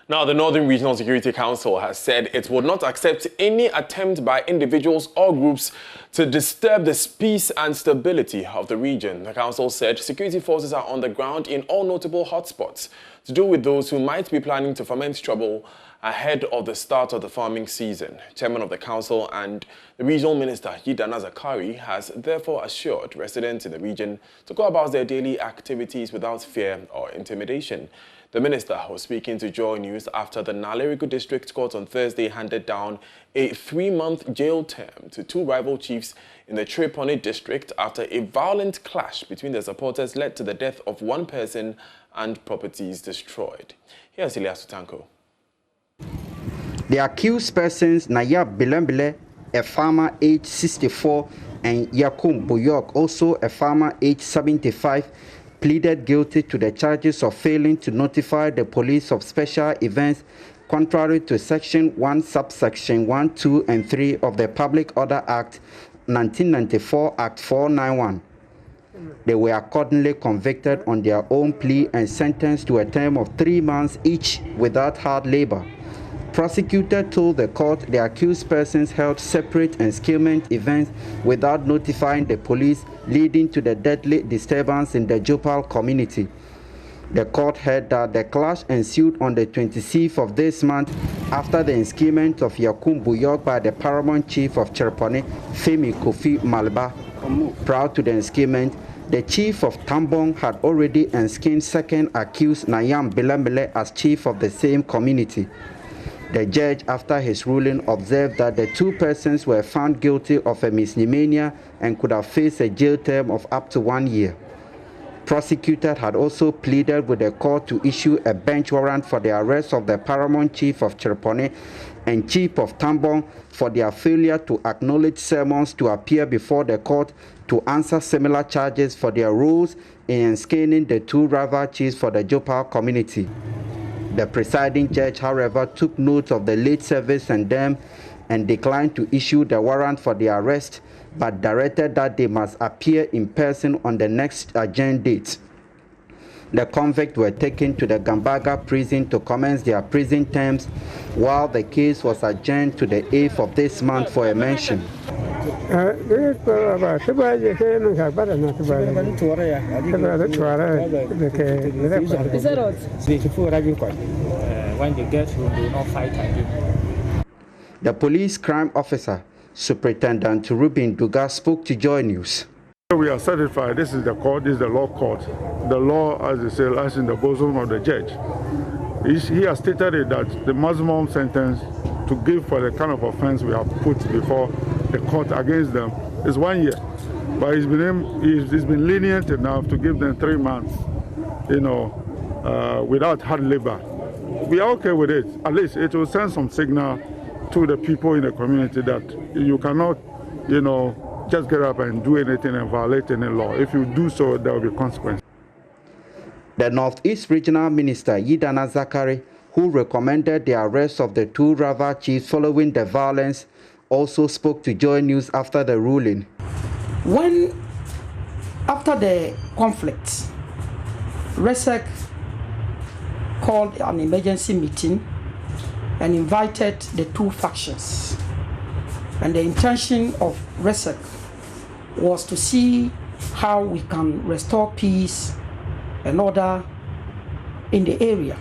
Now, the Northern Regional Security Council has said it will not accept any attempt by individuals or groups to disturb the peace and stability of the region. The council said security forces are on the ground in all notable hotspots to deal with those who might be planning to foment trouble ahead of the start of the farming season. Chairman of the council and the regional minister, Yidana Zakari, has therefore assured residents in the region to go about their daily activities without fear or intimidation. The minister was speaking to JoyNews after the Nalerigu District Court on Thursday handed down a 3-month jail term to 2 rival chiefs in the Chereponi district after a violent clash between their supporters led to the death of 1 person and properties destroyed. Here's Elias Sutanko. The accused persons, Nayab Bilembile, a farmer aged 64, and Yakum Buyok, also a farmer aged 75, pleaded guilty to the charges of failing to notify the police of special events contrary to Section 1, Subsection 1, 2, and 3 of the Public Order Act 1994, Act 491. They were accordingly convicted on their own plea and sentenced to a term of 3 months each without hard labor. Prosecutor told the court the accused persons held separate encirclement events without notifying the police, leading to the deadly disturbance in the Jopal community. The court heard that the clash ensued on the 26th of this month after the encirclement of Yakum Buyok by the paramount chief of Chereponi, Femi Kofi Malba. Prior to the encirclement, the chief of Tambong had already enskined second accused Nayam Bilembele as chief of the same community. The judge, after his ruling, observed that the 2 persons were found guilty of a misdemeanor and could have faced a jail term of up to 1 year. Prosecutor had also pleaded with the court to issue a bench warrant for the arrest of the paramount chief of Chereponi and chief of Tambong for their failure to acknowledge summons to appear before the court to answer similar charges for their roles in enscaling the 2 rival chiefs for the Jopal community. The presiding judge, however, took note of the late service and them and declined to issue the warrant for the arrest, but directed that they must appear in person on the next adjourned date. The convicts were taken to the Gambaga prison to commence their prison terms, while the case was adjourned to the 8th of this month for a mention. When they get home, they will not fight again. The police crime officer, Superintendent Ruben Duga, spoke to JoyNews. We are satisfied. This is the court, this is the law court. The law, as they say, lies in the bosom of the judge. He has stated that the maximum sentence to give for the kind of offense we have put before the court against them is 1 year. But he's been lenient enough to give them 3 months, without hard labor. We are okay with it. At least it will send some signal to the people in the community that you cannot, just get up and do anything and violate any law. If you do so, there will be consequences. The Northeast Regional Minister, Yidana Zakari, who recommended the arrest of the 2 rival chiefs following the violence, also spoke to JoyNews after the ruling. After the conflict, REGSEC called an emergency meeting and invited the 2 factions. And the intention of REGSEC was to see how we can restore peace and order in the area.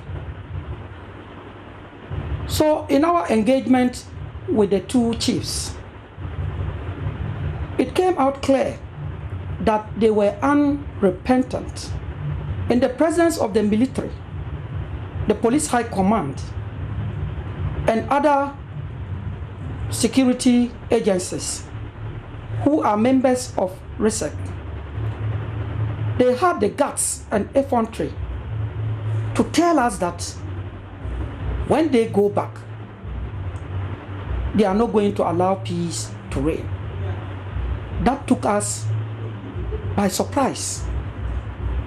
So in our engagement with the 2 chiefs, it came out clear that they were unrepentant. In the presence of the military, the police high command, and other security agencies who are members of REGSEC, they had the guts and effrontery to tell us that when they go back, they are not going to allow peace to reign. That took us by surprise.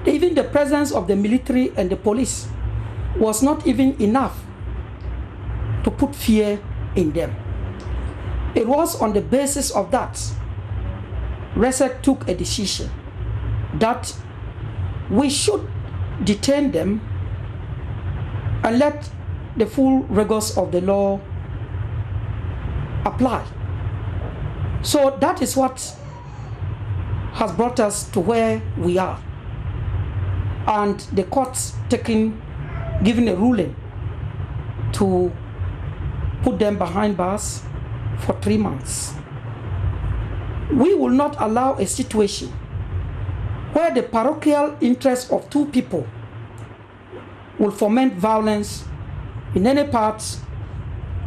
Even the presence of the military and the police was not even enough to put fear in them. It was on the basis of that REGSEC took a decision that we should detain them and let the full rigors of the law apply. So that is what has brought us to where we are. And the court's giving a ruling to put them behind bars for 3 months. We will not allow a situation where the parochial interests of two people will foment violence in any parts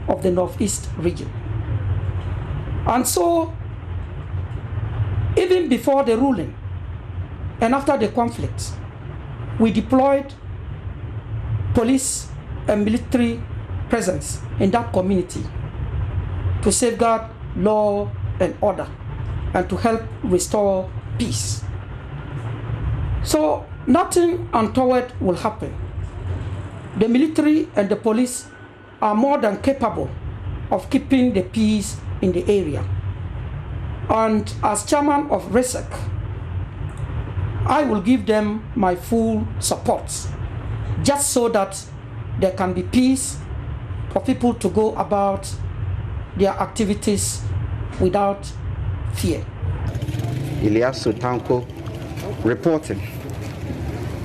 of the Northeast region. And so, even before the ruling and after the conflict, we deployed police and military presence in that community to safeguard law and order and to help restore peace. So nothing untoward will happen. The military and the police are more than capable of keeping the peace in the area. And as chairman of REGSEC, I will give them my full support, just so that there can be peace for people to go about their activities without fear. Elias Sotanko reporting.